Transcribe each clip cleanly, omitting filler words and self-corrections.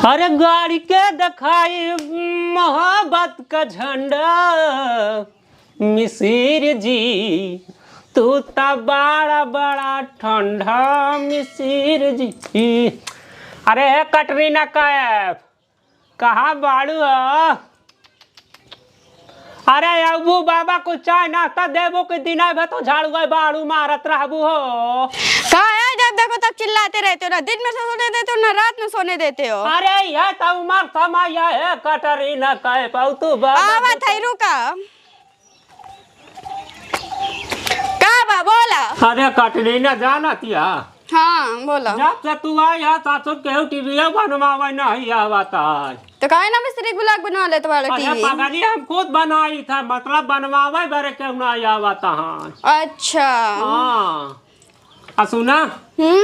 अरे गाड़ी के दिखाई मोहब्बत का झंडा मिसिर जी तू ता बड़ा बड़ा ठंडा मिसिर जी। अरे कटरीना कैफ कहाँ बाड़ू हो? अरे अबू बाबा को चाय नाश्ता देबो के दिन भर तो झाड़ू बाड़ू मारत रहबू हो। कहाँ है जब देखो तब चिल्लाते रहते हो, ना दिन में सोने देते हो ना रात में सोने देते हो। अरे यह तो उमर समय है कटरीना कैफ तू आवत है रुका का बोला। अरे कटरीना जाना तिया हाँ बोला जब से तू आया सासुर के टीवी बनवावे नहीं आवता तो काहे ना मिस्त्री ब्लॉग बना ले तुम्हारा टीवी। पगली हम खुद बनाई था मतलब बनवावे बारे क्यों नहीं आवता। हाँ अच्छा हाँ सुना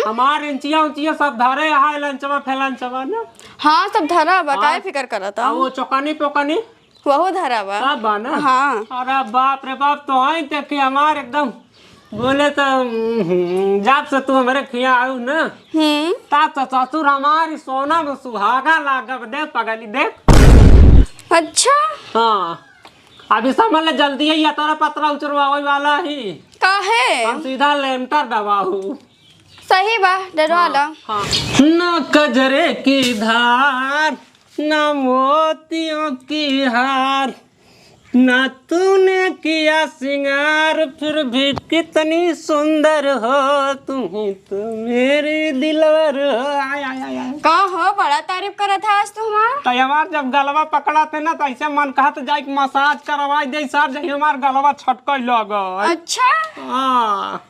हमार इंचिया उचिया सब धरे है लंचवा फैलंचवा ना। हाँ सब धरा बा काहे फिकर करता। वो चौकानी पोकानी वहो धरा बा सब बा ना। हाँ अरे बाप रे बाप तो आई देखी हमार एकदम बोले तो जब से तू हमारे खिया आयु ना तब तो ससुर हमारी सोना में सुहागा लागा देख पगली देख। अच्छा हाँ अभी समझ ले जल्दी है या तेरा पतरा उचरवावे वाला ही काहे हम सीधा लेंटर दबाऊ सही बा डरवाला। हाँ न कजरे की धार न मोतियों की हार ना तूने किया सिंगार फिर भी कितनी सुंदर हो तुम ही तो मेरी दिलवर हो। आय आय आय का हो बड़ा तारीफ करा था आज तुम। तो हमार जब गलवा पकड़ा थे ना तो ऐसे मन कहा तो जाके मसाज करवाई दे सर जही हमार गलवा छटक लग। अच्छा हाँ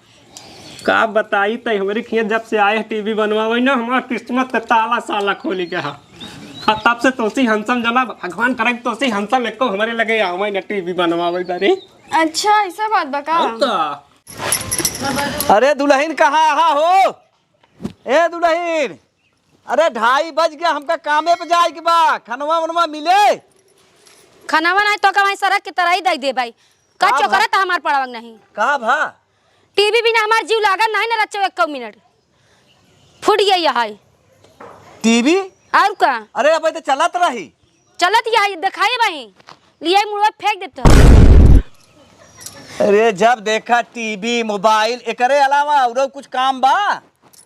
का बताई तो हमारी खिया जब से आए टीवी बनवावे ना हमार किस्मत का ताला साला खोली के। हाँ तब से तोसी हंसम जना भगवान करे तोसी हंसम एको हमारे लगे आवे ना टीवी बनवावे बारे। अच्छा ऐसा बात बका। अरे दुल्हन कहाँ आहा हो? ए दुल्हन अरे 2:30 बज गया हमका कामे पे जाए के बा खनवा वनवा मिले। खनावा नहीं तो का सड़क की तरह ही दे दे भाई का चोकरा था हमार पड़ावक नहीं का भा टीवी बिना हमार जीव लागल नहीं ना रच्चो 1 मिनट फुट गई है टीवी। और का अरे अब तो चलत रही चलत यही दिखाई भाई लिए मुड़वा फेंक देते। अरे जब देखा टीवी मोबाइल एकरे अलावा और कुछ काम बा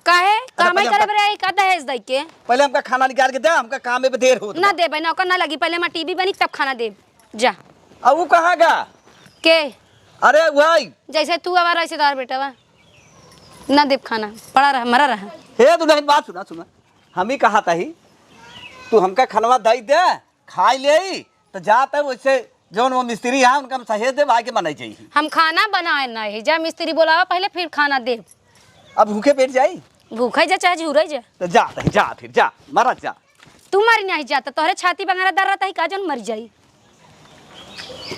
काहे काम करे बरे का दहेज दई के पहले हमका खाना निकाल के दे हमका काम में देर होत ना दे भाई नौकर ना लगी पहले मैं टीवी बनी तब खाना दे जा। अब वो कहाँ गा के अरे वही जैसे तू आवा ऐसे तार बेटा बा ना दे खाना पड़ा रहा मरा रहा। हे दुल्हन बात सुना सुना हम ही कहा था ही तू हमका खनवा दई दे खाई ले तो जाता वैसे जौन वो मिस्त्री है उनका सहेज दे भाई के बनाई चाहिए। हम खाना बनाए नहीं जा मिस्त्री बोलावा पहले फिर खाना दे। अब भूखे पेट जाई भूखा जा चाहे झूरा जा तो जा फिर जा मरा जा। तू मरी नहीं जाता तोहरे छाती बंगारा दर रहता है का जन मर जाई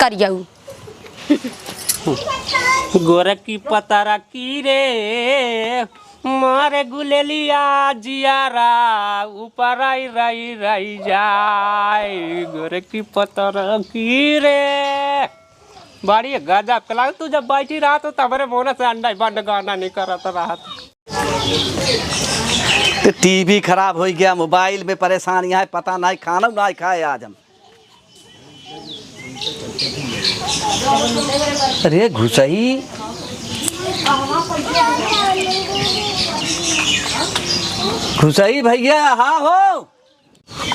कर जाऊ। गोरख की पतारा की रे मारे गुलेलिया जियारा ऊपर आई रही रही जाए गोरख की पतारा की रे बड़ी गजब कला तू जब बैठी रहा तो तबरे मोना से अंडा बंद गाना नहीं करत रहा। तो टीवी खराब हो गया मोबाइल में परेशानियां है पता नहीं खाना नहीं खाए आज हम। अरे घुसई घुसई भैया हाँ हो।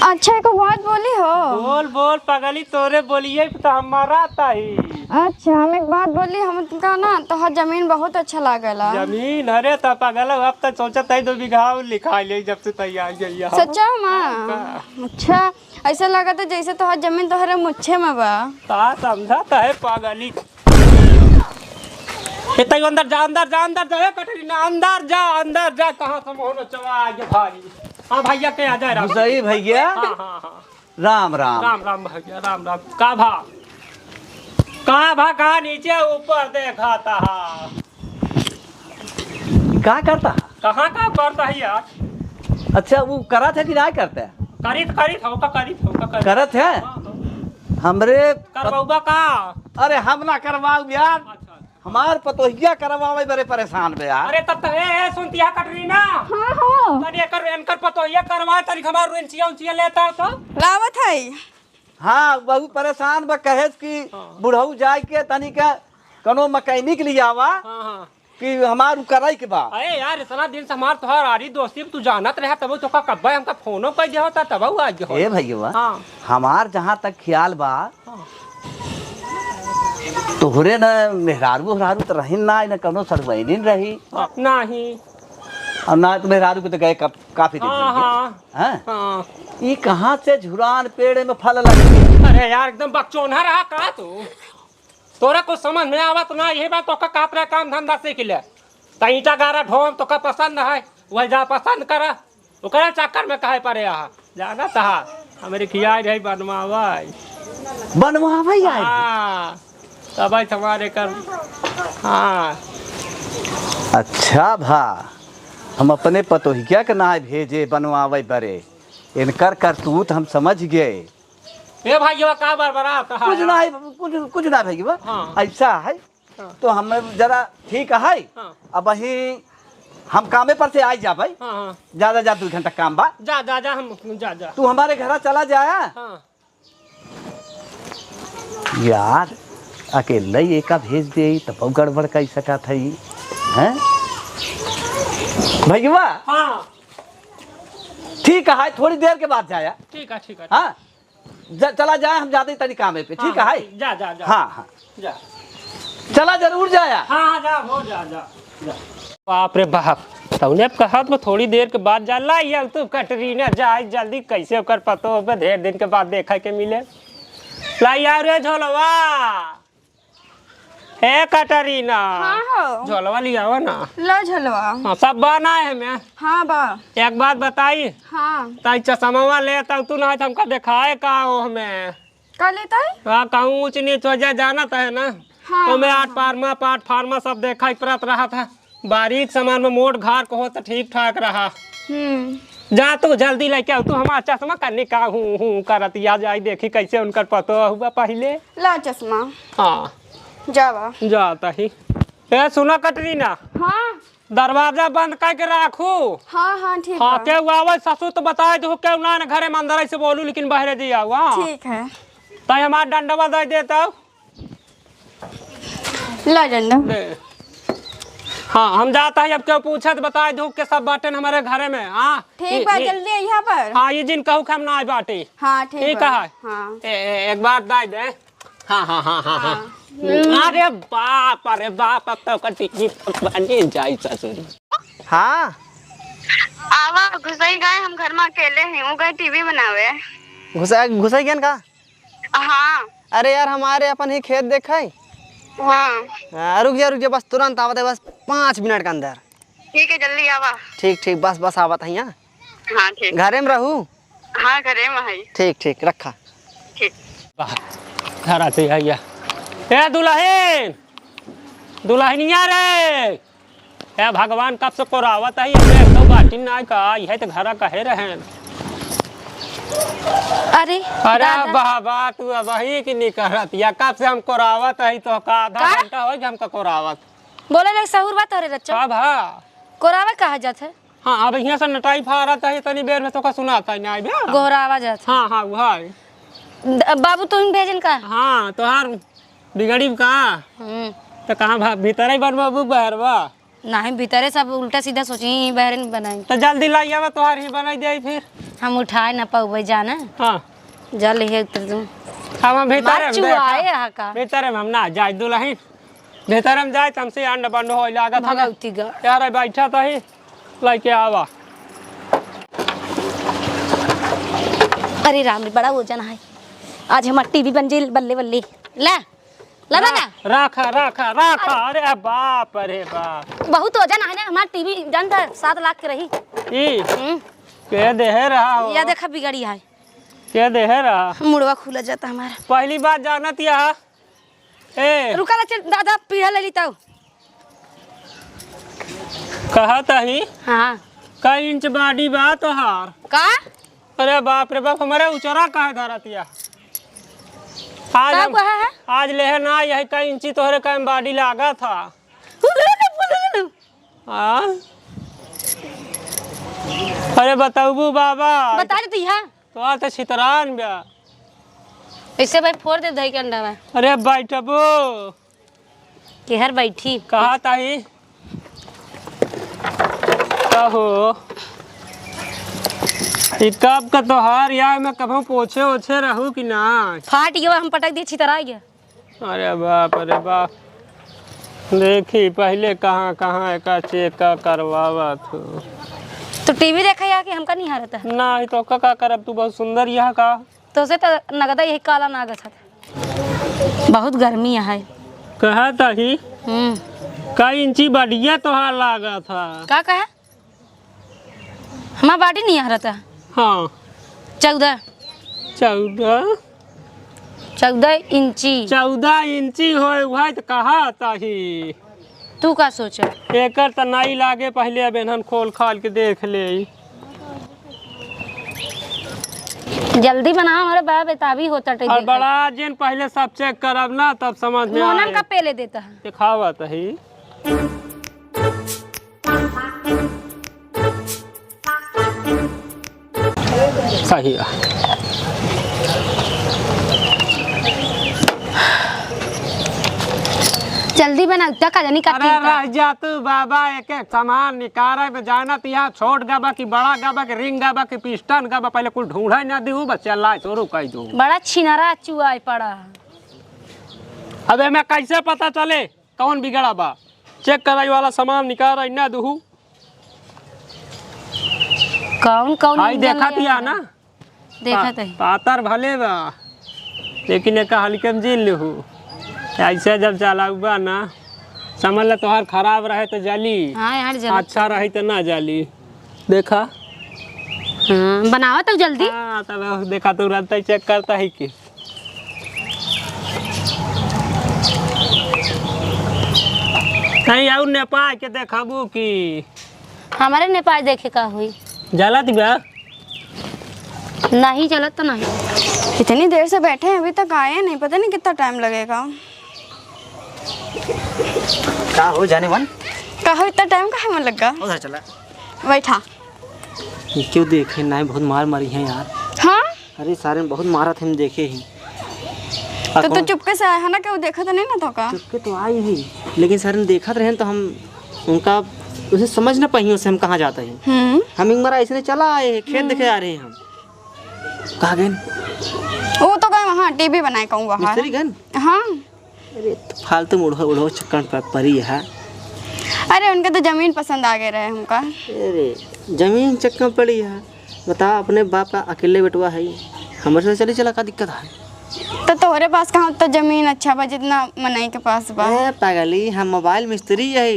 अच्छा एक बात बोली हो। बोल बोल पगली तोरे बोलिए तो हमारा आता ही। अच्छा हम एक बात बोली हमका ना तो जमीन बहुत अच्छा लागला। जमीन अरे तो पगल अब तक सोचत है 2 बीघा लिखा ले जब से तैयार गई। सच्चा माँ अच्छा ऐसा लगा था जैसे तो जमीन तोहरे मुच्छे में बा। का समझाता है पागली अंदर जा कटरीना अंदर जा कहाँ से मोहन चवा आगे भाई। हाँ भैया के आ जाए सही भैया। हाँ राम राम राम राम भैया राम राम। का भा कहाँ नीचे ऊपर देखा था क्या करता कहाँ का करता है यार। अच्छा वो करत है कि नहीं करता है? करीत करत है हमरे करवाऊबा का। अरे हम ना करवाऊ यार हमार पतोहिया करवावे बड़े परेशान बे यार। अरे तब ए सुनतिया कटरीना। हाँ हाँ तनी एकर पतो ये करवा तनी हमार रेंचिया उंचिया लेता तो लावत है। हाँ बहुत परेशान बा, कहे कि बुढ़ऊ जाए के तनी के कनो मैकेनिक ले आवा हां हां कि हमार कराई के बा। अरे यार इतना दिन से हमार तोहार आरी दोस्ती तू जानत रहे तब तो का कब्बे हमका फोनो कर दे होता तब आ गयो। ए भैया हां हमार जहाँ तक ख्याल बा हाँ। तोहरे न मेहरारू तो रही ना न कनो सरवैनी रही नहीं और ना तो मेहरारू को तो गए काफी दिन हाँ हो गए। हाँ हैं? हाँ। ये कहाँ से झुरान पेड़ में फल लगी। अरे यार एकदम बकचोना रहा का तू तोरा कुछ समझ में आवत ना यही बात तो का कात रहा काम धंधा सीख ले त ईटा गारा ढोम तो का पसंद है वही जा पसंद करा ओकरा चक्कर में काहे पड़े यहाँ जाना तहा हमारे खिया रही बनवाई बनवावे यार। हाँ तब हमारे कर हाँ अच्छा भा हम अपने पतोहिया के ना भेजे बनवावे बरे इनकर करतूत हम समझ गए। ए भाई ये का बरबरा कहा कुछ ना है कुछ ना भैया हाँ। ऐसा है हाँ। तो हम जरा ठीक है हाँ। अब वही हम कामे पर से आई जा भाई हाँ हाँ ज्यादा 2 घंटा काम बा। जा जा जा हम जा जा तू हमारे घर चला जाया हाँ यार अकेले ये का भेज दे तब गड़बड़ कर सका था हैं भैया। हाँ ठीक है थोड़ी देर के बाद जाया। ठीक है हाँ चला जाए हम जाते तनी कामे पे ठीक है। जा जा जा हाँ हाँ जा चला जरूर जाया। हाँ हाँ जा हो जा जा जा बाप रे बाप तौने कहत में थोड़ी देर के बाद जा ला यार तू कटरीना जाए जल्दी कैसे ओकर पतो होबे ढेर दिन के बाद देखा के मिले ला यार रे झोलवा हे कटरीना हाँ हो झोलवा लियावा ना लो झलवा। हाँ सब बना है मैं हाँ बा। एक बात बताई हाँ ताई चश्मा ले तब तू ना हमका दिखाए का हो हमें का लेता है। हाँ कहूँ ऊँच नीच हो जाए जानत है ना हाँ, तो मैं हाँ, आठ पारमा पाठ फार्मा सब देखा परत रहा था बारीक सामान में मोट घार को हो तो ठीक ठाक रहा जा तू जल्दी लेके आओ तू हमारा चश्मा करने का हूँ करत या जाई देखी कैसे उनकर पतो हुआ पहले ला चश्मा। हाँ जावा जाता ही ए सुनो कटरीना हाँ दरवाजा बंद करके राखू हाँ हाँ ठीक हाँ बा। के आवे ससुर तो बताए दो के ना घरे में अंदर से बोलू लेकिन बाहर दिया हुआ ठीक है तो हमारा डंडवा दे देता ला डंडा। हाँ हम जाता है अब क्यों पूछा तो बताए दो के सब बाटन हमारे घरे में। हाँ ठीक बा जल्दी यहाँ पर। हाँ ये जिन कहू हम ना बाटी हाँ ठीक बा। है हाँ एक बार दाई दे। हाँ हाँ हाँ हाँ हाँ अरे बाप अब तो कटी बनी जाई ससुर। हाँ आवा घुसाई गए हम घर में अकेले हैं वो गए टीवी बनावे। घुसाई गेन का। हाँ अरे यार हमारे अपन ही खेत देखा है। हाँ रुक जा बस तुरंत आवत है बस 5 मिनट के अंदर। ठीक है जल्दी आवा। ठीक बस आवत है यहाँ हाँ ठीक। घरे में रहू। हाँ घरे में है। ठीक रखा। ठीक घर आते आइया ए दुल्हनिया रे ए भगवान कब से कोरावत है ये तो बाटी ना का है तो घर कहे रहे। अरे अरे बाबा तू अब वही की नहीं करत या कब से हम कोरावत है तो का आधा घंटा हो गया हमका कोरावत बोले लग सहूर बात हो रे रच्चा अब हाँ कोरावा कहा जात है। हाँ अब यहाँ से नटाई फारत है तनी देर में तो का सुनाता है ना बे गोहरावा जात हाँ हाँ वो है बाबू तुम भेजन का। हाँ तो हर बिगड़ी का तो कहाँ भीतर ही बनवाबू बहरवा नहीं भीतरे सब उल्टा सीधा सोची बहरे नहीं बनाए तो जल्दी लाई आवा तोहार ही बनाई दे फिर हम उठाए ना पाऊ जाना हाँ जल हे तुम हम भीतर चुआए यहाँ का भीतर में हम ना जाए दुल्हन भीतर में जाए हमसे अंड बंड हो लागत भगवती गा यार बैठा तो ही लेके आवा। अरे राम रे बड़ा वजन है आज हमार टीवी बन जाए बल्ले बल्ले ला ला ना रखा अरे बाप रे बाप बहुत वजन है ना हमार टीवी जानता 7 लाख के रही। के देहे रहा हो या देखा बिगड़ी है के देहे रहा मुड़वा खुला जाता हमारा। पहली बात जानत यहाँ ए रुका चल दादा पीढ़ा ले लीता कहत ही हाँ कई इंच बाडी बा तोहार का। अरे बाप रे बाप हमारे उचरा कहे धरतिया आज का हम कहा है आज ले ना यही कई इंची तोहरे का बॉडी लागा था। हाँ? अरे बताऊबू बाबा बता दे तू। तो आज तो छितरान बा। ऐसे भाई फोड़ दे दही के अंडा में। अरे बैठबू कि हर बैठी कहा ताही कहो ई कब का तोहार यार मैं कभू पोछे ओछे रहू कि ना। फाट गया हम पटक दिए छितरा गया। अरे बाप देखी पहले कहाँ कहाँ एक चेक करवावा थू। तो टीवी देखा या कि हमका नहीं हारता ना ही तो का करब तू बहुत सुंदर यह का तो से तो नगदा यही काला नाग था। बहुत गर्मी है। कहा ताही कई इंची बढ़िया तोहार लागा था। का कहा हमारा बाटी नहीं हारता। हाँ 14 इंची 14 इंची हो तो कहा ताही। तू का सोच एकर तो नहीं लागे पहले बेनहन खोल खाल के देख ले। जल्दी बना हमारे बड़ा बेताबी होता है। और बड़ा जिन पहले सब चेक करब ना तब समझ में मोनम आए। का पहले देता है। दिखावा ताही सही है। जल्दी बना उतना का जानी अरे रह जा तू बाबा एक एक सामान निकारा में जाना तिया छोट गाबा की बड़ा गाबा के रिंग गाबा के पिस्टन गाबा पहले कुल ढूंढा ना दू बच्चा ला छोरू कह दू। बड़ा छिनरा चुआई पड़ा। अबे मैं कैसे पता चले कौन बिगड़ा बा। चेक कराई वाला सामान निकारा ना दू। कौन कौन भाई देखा तिया ना देखा थे पातर भले बा लेकिन एक हल्के में जील लहू। ऐसे जब चलाऊबा ना समझ ले तोहार खराब रहे तो जली। हाँ यार जल्दी अच्छा रही तो ना जली। देखा हाँ बनाओ तो जल्दी। हाँ तब देखा तू रहता चेक करता है कि नहीं और नेपाल के देखाबू कि हमारे नेपाल देखे का हुई जलत बा नहीं चलत तो नहीं। इतनी देर से बैठे हैं अभी तक आए नहीं, पता नहीं कितना टाइम लगेगा। का हो जाने मन कहो इतना टाइम का है मन लगा। उधर चला बैठा। ये क्यों देखे ना बहुत मार मारी है यार। हाँ अरे सारे ने बहुत मारा थे हम देखे ही। तो तू चुपके से आया है ना, क्यों देखा तो नहीं ना तो का। चुपके तो आई ही लेकिन सारे ने देखा रहे तो हम उनका उसे समझ ना पाई उसे हम कहाँ जाते हैं। हम एक बार ऐसे चला आए हैं खेत देखे आ रहे हैं हम। कहाँ गए वो तो गए वहाँ टीवी बनाए कहूँ बाहर। मिस्त्री गन। हाँ अरे तो फालतू में उड़ो चक्कर पर परी है। अरे उनके तो जमीन पसंद आ गए रहे हमका। अरे जमीन चक्कर पड़ी है। बता अपने बाप का अकेले बेटवा है हमारे से चले चला का दिक्कत है। तो तोहरे पास कहाँ तो जमीन अच्छा बा जितना मनई के पास बा। पागली हम मोबाइल मिस्त्री है।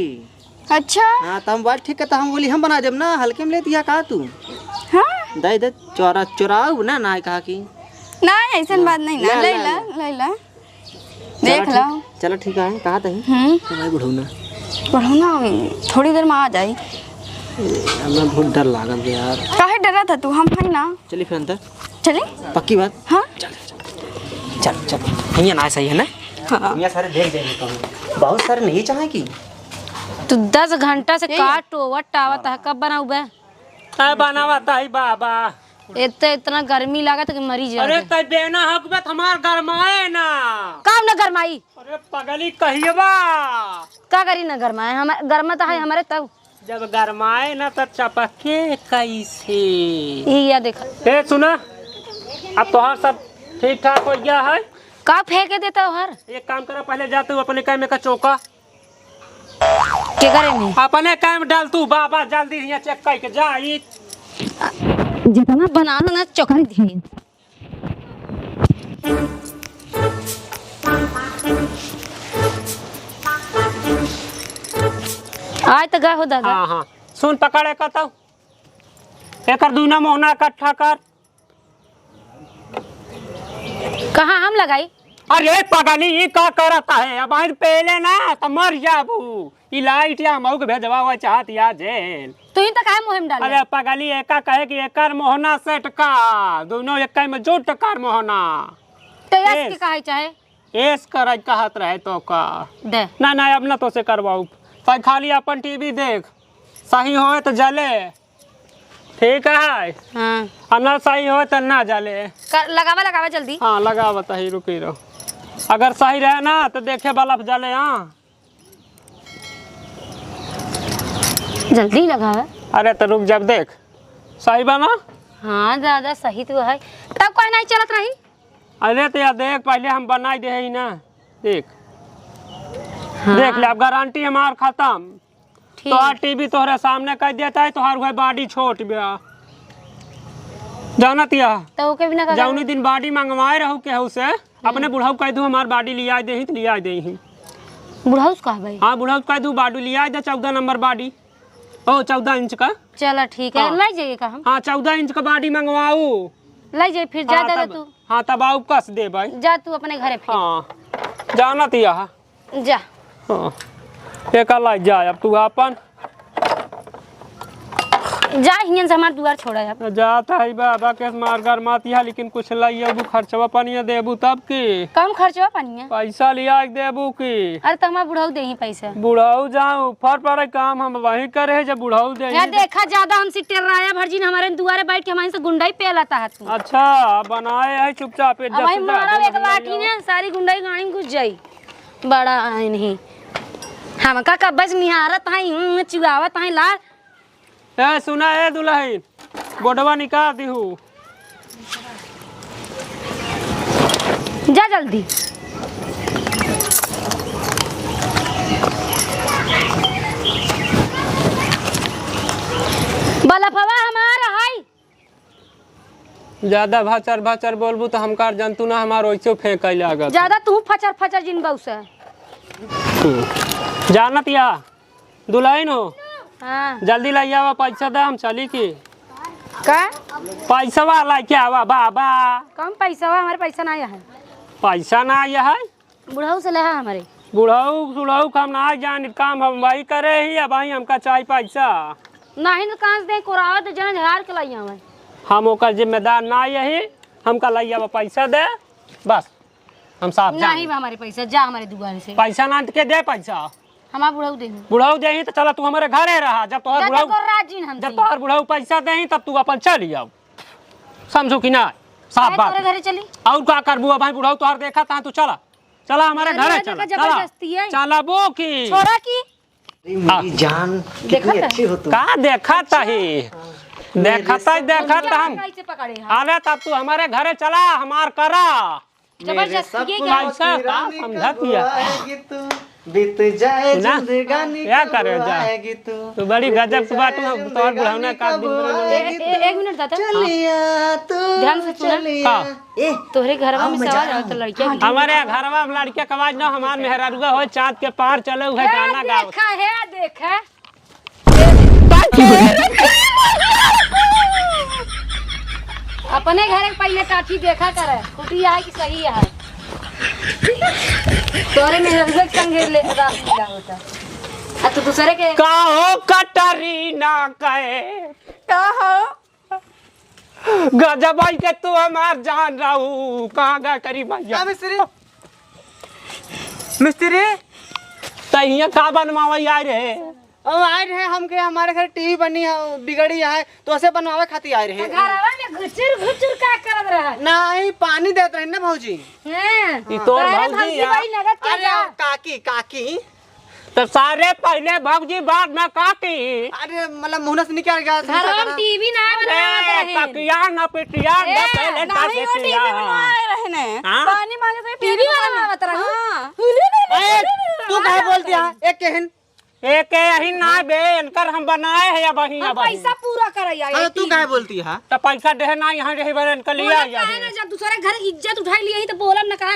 अच्छा हाँ तो मोबाइल ठीक है तो हम बोली हम बना जब ना हल्के में ले दिया कहा तू। हाँ दे दे चोराऊ ना ना कहा कि ना ऐसा बात नहीं ना। ले ला देख ला। चलो ठीक है कहा था भाई बुढ़ौना पढ़ो ना थोड़ी देर में आ जाई। हमें बहुत डर लागल यार। काहे डरा था तू, हम है ना। चलिए फिर अंदर चले पक्की बात। हाँ चल चल यहाँ ना सही है ना। हाँ यहाँ सारे देख जाएंगे बहुत सारे नहीं चाहे कि तू 10 घंटा से काट ओवट आवत है कब बनाऊ बे। बनावता है बाबा। इतना गर्मी लागत कि मरी जा। अरे तय बेना हक में हमार गरमाए ना। काम न गरमाई। अरे पगली कहिएबा का करी न गरमाए हमारे गर्मा तो है हमारे तब जब गरमाए ना तो चपके कैसे। या देखा ए सुना अब तोहार सब ठीक ठाक हो गया है। का फेंके देता हो हर एक काम करा पहले जा तू अपने काम का चौका के करे में अपने काम डाल तू बाबा जल्दी यहाँ चेक करके जा। जितना बना लो ना चौकरी दी। आज तो गए हो दादा। हाँ हाँ सुन पकड़े का तो एक दूना मोहना इकट्ठा कर। कहाँ हम लगाई। अरे पगली ये का करता है अब आज पहले ना तो मर जाबू। ई लाइट या मऊ के भेजवा हुआ चाहत या जेल। तू ही तो काहे मुहिम डाले। अरे पगली एका कहे कि एकर मोहना सेट का दोनों एक में जोट कर मोहना तो यार के काहे चाहे एस कर कहत रहे तो का दे ना ना अब ना तो से करवाऊ तो खाली अपन टीवी देख सही होए तो जले ठीक है हाँ और ना सही होए तो ना जले लगावा लगावा जल्दी। हाँ लगा बताही रुकी रहो अगर सही रहे ना तो देखे बल्ब जले। हाँ जल्दी लगावा। अरे तो रुक जब देख सही बना। हाँ दादा सही तो है तब कोई नहीं चलत रही। अरे तो यार देख पहले हम बनाई दे ही ना देख हाँ। देख ले अब गारंटी हमार खत्म ठीक तो टीवी तोहरे सामने कर देता है तोहार वह बॉडी छोट गया जानत या तो ओके बिना जौनी दिन बॉडी मंगवाए रहू केहू से अपने बुढ़ऊ कह दू हमार बॉडी लिया दे ही तो लिया दे ही। बुढ़ाऊ का भाई। हाँ बुढ़ऊ कह दू बॉडी लिया दे 14 नंबर बॉडी ओ 14 इंच का। चलो ठीक है हाँ। लाई जाइए का हम। हाँ 14 इंच का बॉडी मंगवाऊ लाई जाइए फिर जा दे तू। हाँ तब आऊ कस दे भाई। जा तू अपने घरे फिर। हाँ जानत या जा हाँ एक लाई जा अब तू अपन जा हियन से हमार दुआर छोड़ा अब। जाता है बाबा के मार घर मातिया लेकिन कुछ लाइए खर्चवा पानी देबू तब की कम खर्चवा पानी है। पैसा लिया देबू की। अरे तो हमार बुढ़ाऊ दे ही पैसा। बुढ़ाऊ जाऊँ फर पड़े काम हम वही करे है जब बुढ़ाऊ दे। यार देखा ज्यादा हमसे टेराया भर्जिन हमारे दुआरे बैठ के हमारे से गुंडाई पे लाता है तू। अच्छा बनाए है चुपचाप अब भाई मारा एक लाठी ने सारी गुंडाई गाड़ी में घुस जाई बड़ा है नहीं हमका कब्बज निहारत है चुगावत है ला। ए सुना है दुल्हन बोडवा निकाल दी हूँ जा जल्दी। बलफवा हमारा है ज्यादा भाचर भाचर बोलबू तो हम कार जंतु ना हमार वैसे फेंक लागत। ज्यादा तू फचर फचर जिन बहु से जानत या दुल्हन हो हाँ जल्दी लाई आवा पैसा दे हम चली की का पैसा ला के आवा बाबा। कम पैसा हुआ हमारे पैसा ना आया है। पैसा ना आया है बुढ़ाऊ से लहा हमारे बुढ़ाऊ बुढ़ाऊ काम ना जान काम हम वही करे ही अब वही हमका चाहिए पैसा नहीं तो कहाँ से कोरावत जन झाड़ के लाई हमें हम ओकर जिम्मेदार ना यही हमका लाई आवा पैसा दे बस हम साफ नहीं हमारे पैसा जा हमारे दुकान से पैसा ना के दे पैसा हमारा बुढ़ाऊ दे बुढ़ाऊ दे ही तो चला तू हमारे घरे रहा जब तोहर बुढ़ाऊ हम जब तोहर बुढ़ाऊ पैसा दे ही तब तू अपन चली आओ समझो कि ना साफ बात घरे चली और क्या करबू भाई बुढ़ाऊ तोहर देखा था तू चला चला हमारे घरे चला जबरदस्ती है चला बो की छोड़ा की मेरी जान कितनी अच्छी हो तुम। का देखा ही देखता ही देखता हम कैसे पकड़े अरे तब तू हमारे घरे चला हमार करा जबरदस्ती पैसा का समझा दिया बीत जाए ना जिंदगानी क्या करे जा आएगी तू तू बड़ी गजब की बात तोहर बुढ़ाऊ का एक मिनट दादा चलिया तू ध्यान से सुना ए तोहरे घर में सवाल है तो लड़कियां हमारे घरवा में लड़के के आवाज ना हमार मेहरारुआ हो चाँद के पार चले हुए गाना गाओ देखा है देखा अपने घर पहले काठी देखा करे कुटी है कि सही है तोरे में रंग संगे ले रात मिला होता आ तू दूसरे के का हो कटरीना कहे का हो गजब आई के तू हमार जान रहू कहाँ गा करी भैया मिस्त्री तहिया का बनवाई आए रहे आए रहे हमके हमारे घर टीवी बनी है बिगड़ी है तो ऐसे बनवावे खातिर आए रहे घरवा में घुचुर घुचुर का करत रहा नहीं पानी देते रहे ना भौजी हैं ई तोर भौजी या भाई नगद के अरे जा काकी काकी तो सारे पहले भौजी बाद में काटी अरे मतलब मुंह से निकल गया घरवा में टीवी ना बनावत रहे तकिया न पिटिया न पहले नहीं वो टीवी तकिया बनवाए रहने हाँ? पानी मांगे तो टीवी बनावत रहा हाँ तू कहे बोलती है एक केहन एक यही ना बे इनकर हम बनाए हैं या बही या बही पैसा पूरा करैया अरे तू कहे बोलती है तो पैसा दे ना यहाँ रही बने इनका लिया या ना जब दूसरे घर इज्जत उठाई लिए तो बोलम ना कहा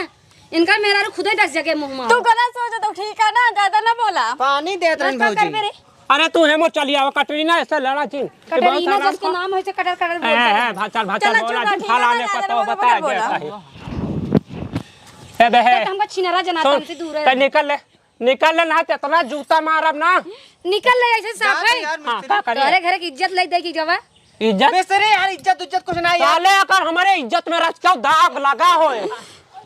इनका मेरा खुद ही 10 जगह मुंह मार तू गलत सोचा तो ठीक है ना ज्यादा ना बोला पानी देते रहे भौजी अरे तू हेमो चलिया कटरीना ऐसे लड़ा छी कटरीना जिसके नाम है से कटर कटर बोलता है भाचल भाचल चलो, बोला चलो, छी ठीक फाला है, ने ना, पता ना, बता बोला। जैसा है ए बे है तो हमका छिनरा जनाता सुन हमसे दूर तो है निकल ले ना इतना जूता मारब ना निकल ले ऐसे साफ है हां का करे तोरे घर की इज्जत ले दे की जवा इज्जत मिस्त्री यार इज्जत कुछ नहीं है साले अगर हमारे इज्जत में रच के दाग लगा होए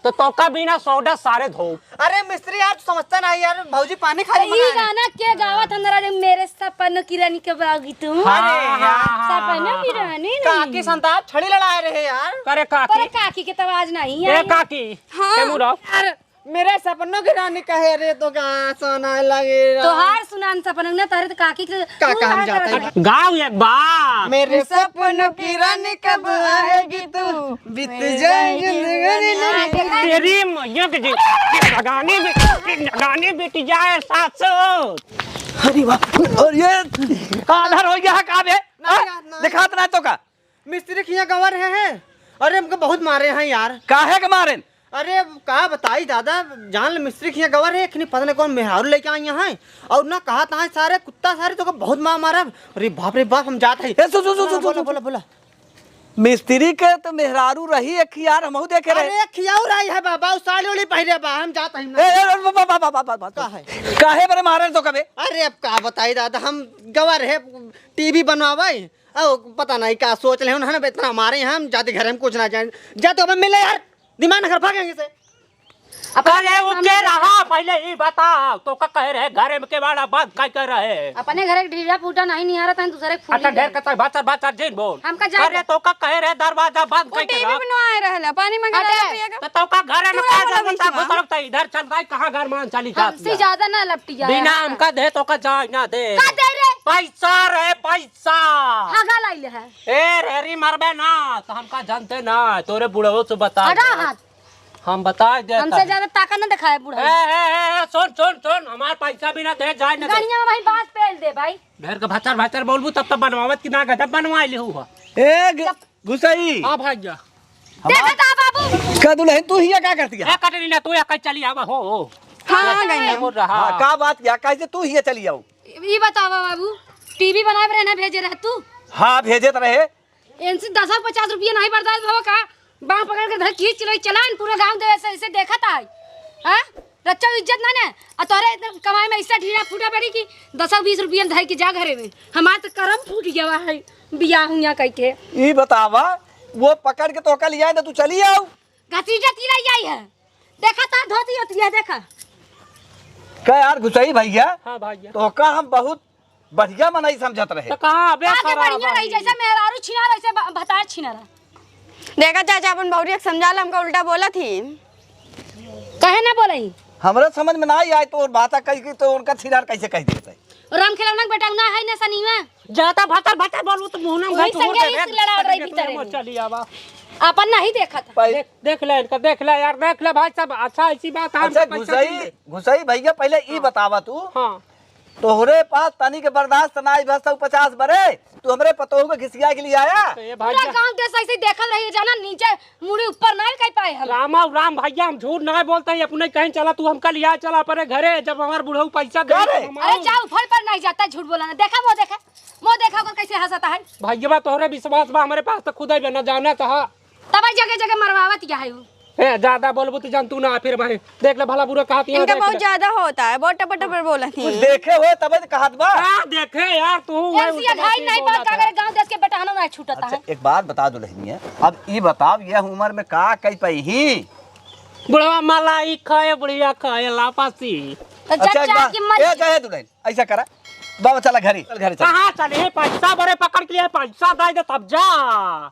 तो तोका बिना सोडा सारे धो। अरे मिस्त्री यार तू समझता नहीं यार, भौजी पानी खाली ई मंगाए। गाना के गावत हमरा रे मेरे सपनों की रानी कब आओगी तुम। अरे यार सपनों की रानी काकी नहीं संताप छड़ी लड़ाए रहे यार। करे पर काकी, काकी के तो आवाज नहीं ए है। काकी हाँ। मुड़ा यार मेरे सपनों की रानी कहे रे तो कहाँ सोना लगे तोहार सुनान सपनों ना तारे तो काकी के काका हम जाते हैं। गाँव एक बार मेरे सपनों की रानी कब आएगी तू, बीत जाएगी जिंदगानी। तेरी मैया के लगाने बेटी जाए 700। अरे वाह, और ये काधर हो गया का बे? ना। दिखात ना तो का मिस्त्री खिया गंवा रहे हैं। अरे हमको बहुत मारे हैं यार। काहे के मारे? अरे कहा बताई दादा, जान ले मिस्त्री खिया गंवा रहे कि नहीं पता नहीं कौन मेहरारू लेके आई यहाँ और ना कहा था सारे कुत्ता सारे तो बहुत मार मारा। अरे बाप हम जाते हैं। ए सु बोला बोला बोला। मिस्त्री के तो मेहरारू रही एक यार हमहू देखे रहे। अरे खियाऊ रही है बाबा, उस साड़ी वाली पहरे बा, हम जाते हैं। काहे बरे मारे तो कबे? अरे अब का बताई दादा, हम गंवा रहे टीवी बनवावे और पता नहीं क्या सोच रहे उन्होंने इतना मारे हैं। हम जाते घर हम कुछ ना जाए जाते हमें मिले यार, दिमाग न घर भागेंगे से। अरे उके रहा पहले ही बता तो का कह रहे घरे के बाड़ा बात काय कर रहे। अपने घर एक ढीला फूटा नहीं आ रहा था दूसरे फूल। अच्छा ढेर कता बाचर बाचर जिन बोल। हमका जाए अरे तो का कह रहे दरवाजा बंद वो काय टीवी कर। बनवाए रहला, पानी मंगा पिएगा। तो का घरे में तू का बोला जरूरत है बीच में। घुसरता इधर चल गई कहां घर मान चली जात। हमसे ज्यादा ना लपटी जाए। बिना हमका दे तो का जाए ना दे। का दे रे? पैसा रे पैसा। हागा लाइले है। ए रेरी मरबे ना तो हमका जानते ना तोरे बुढ़ऊ से बता हटा दे। हाथ। हम बता दे हमसे ज्यादा ताकत न दिखाए बुढ़ा। सुन सुन सुन हमार पैसा बिना दे जाए ना। गाड़ियां में भाई बांस पेल दे भाई। ढेर का भचर भचर बोलबू तब तक बनवावत कि ना गजब बनवाई ले हुआ। ए घुसई हां भाई जा देखा था बाबू। का दुल्हन तू हिया क्या करती है? ए कटरीना तू या चली आवा हो। हाँ गई बोल रहा हाँ, का बात क्या कैसे तू हिया चली जाओ? ये बतावा बाबू, टीवी बनाए रहना भेजे रह तू। हाँ भेजे तो रहे। इनसे 10-50 रुपया नहीं बर्दाश्त हो का। बाह पकड़ के धर खींच चलो चलान पूरा गांव दे ऐसे देखा था। हां रच्चा इज्जत ना ने आ तोरे कमाई में ऐसा ढीला फूटा पड़ी कि 10-20 रुपया धर के जा घरे में। हमार तो करम फूट गया है बियाह हुआ कह के। ई बतावा वो पकड़ के तो कल लिया ना तू चली आओ। गतीजा तीरा आई है। देखा था धोती होती है देखा। का यार घुसई भैया हां भाई तो का हम बहुत बढ़िया मनाई समझत रहे। तो कहां अबे आगे बढ़िया रही जैसे मेहरारू छिना ऐसे भतार छिना रहा। देखा चाचा अपन बहुरिया समझाला, हमका उल्टा बोला थी। कहे ना बोलई हमरा समझ में ना आई तो बात कही की तो उनका छिनार कैसे कह देते? राम खेलौना के बेटा ना है ना सनी में ज्यादा भचर भचर बोलबू तो मुंह में वही घट संगे इस लड़ा रही भीतर में। चली आवा। अपन नहीं देखा था। पहले देख ले इनका देख ले यार देख ले भाई सब अच्छा ऐसी बात है। अच्छा घुसई भैया पहले ई बतावा तू हां तोहरे पास तनी के बर्दाश्त ना आई बस 50 बरे तू हमरे पतोह के घिसिया के लिए आया। तो ये भाई पूरा गांव देश ऐसे देखल रही जाना नीचे मुड़ी ऊपर नहीं कह पाए हम। राम भैया हम झूठ नहीं बोलते हैं अपने कहीं चला तू हमका लिया चला पर घरे जब हमार बुढ़ऊ पैसा दे घरे? तो हम अरे आऊं। जाओ फल पर नहीं जाता झूठ बोला ना। देखा वो देखा को कैसे हंसता है। भैया तोहरे विश्वास बा हमारे पास तो खुद ही न जाना था। तब जगह जगह मरवावत क्या है वो। ए ज्यादा बोलबू तो जान तू ना फिर भाई देख ले भला बुरा कहती है। इनका बहुत ज्यादा होता है, बहुत टपर टपर बोला कुछ थी। देखे हुए तब कहत बा। देखे यार तू ऐसी ढाई नहीं बात अगर गांव देश के बेटा ना छूटता अच्छा है। एक बात बता दो लहनिया, अब ई बताओ ये उम्र में का कई पई ही? बुढ़वा मलाई खाए बुढ़िया खाए लापासी। तो अच्छा एक चाचा बात की ए मर्जी। चाहे दुल्हन ऐसा करा बाबा चला घरे चल घरे चल। कहाँ चले पैसा बड़े पकड़ के लिए पैसा दे दे तब जा।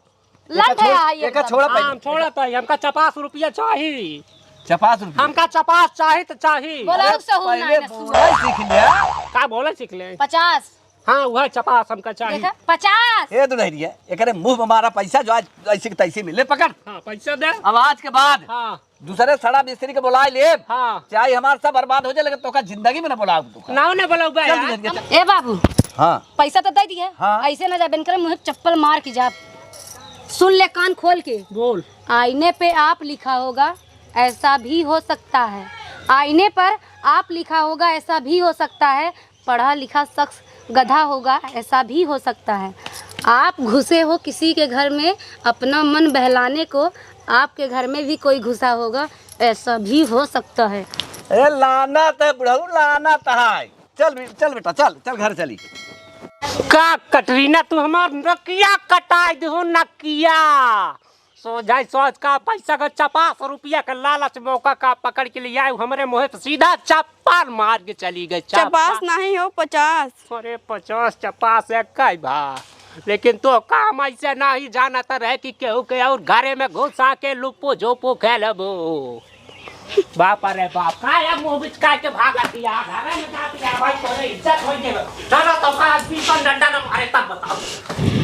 लट है ये एक छोड़ा हम छोड़ा तो हमका 50 रुपया चाहिए। 50 रुपया हमका 50 चाहिए तो चाहिए। बोला उससे हो पहले ना बोला सीख लिया। का बोले सीख ले। 50 हाँ वह 50 हमका चाहिए। देखा 50 ए दुल्हनिया एकरे मुंह में मारा पैसा जो आज ऐसे के तैसे मिले पकड़। हाँ पैसा दे। अब आज के बाद हाँ दूसरे सड़ा मिस्त्री के बुला ले हाँ चाहे हमारा सब बर्बाद हो जाए लेकिन तो का जिंदगी में ना बुलाओ तू। नाव ने बोला चल यार। दुल्हनिया चल। ए बाबू हाँ पैसा तो दे दिए। हाँ। ऐसे ना जा बनकर मुझे चप्पल मार के जा। सुन ले कान खोल के। बोल। आईने पे आप लिखा होगा ऐसा भी हो सकता है। आईने पर आप लिखा होगा ऐसा भी हो सकता है। पढ़ा लिखा शख्स गधा होगा ऐसा भी हो सकता है। आप घुसे हो किसी के घर में अपना मन बहलाने को, आपके घर में भी कोई घुसा होगा ऐसा भी हो सकता है। ए लाना तो बुढ़ऊ लाना तहाय। चल बेटा चल चल घर चली। का कटरीना तू हमार नकिया कटाई दो नकिया। सो जाए सोच का पैसा का 50 रुपया का लालच मौका का पकड़ के लिए आए हमारे मुँह पे सीधा चप्पल मार के चली गई। चपास नहीं हो 50। अरे 50 चपास है कई भा, लेकिन तो काम ऐसे ना ही जाना तो रहे कि केहू के और घरे में घुसा के लुपो झोपो खेलबो। बाप रे बाप काया मुंह बिचका के भागत या घरे में जाती है भाई तोरे इज्जत होई गेल। चलो तो का 20 डंडा न मारे तब बताओ।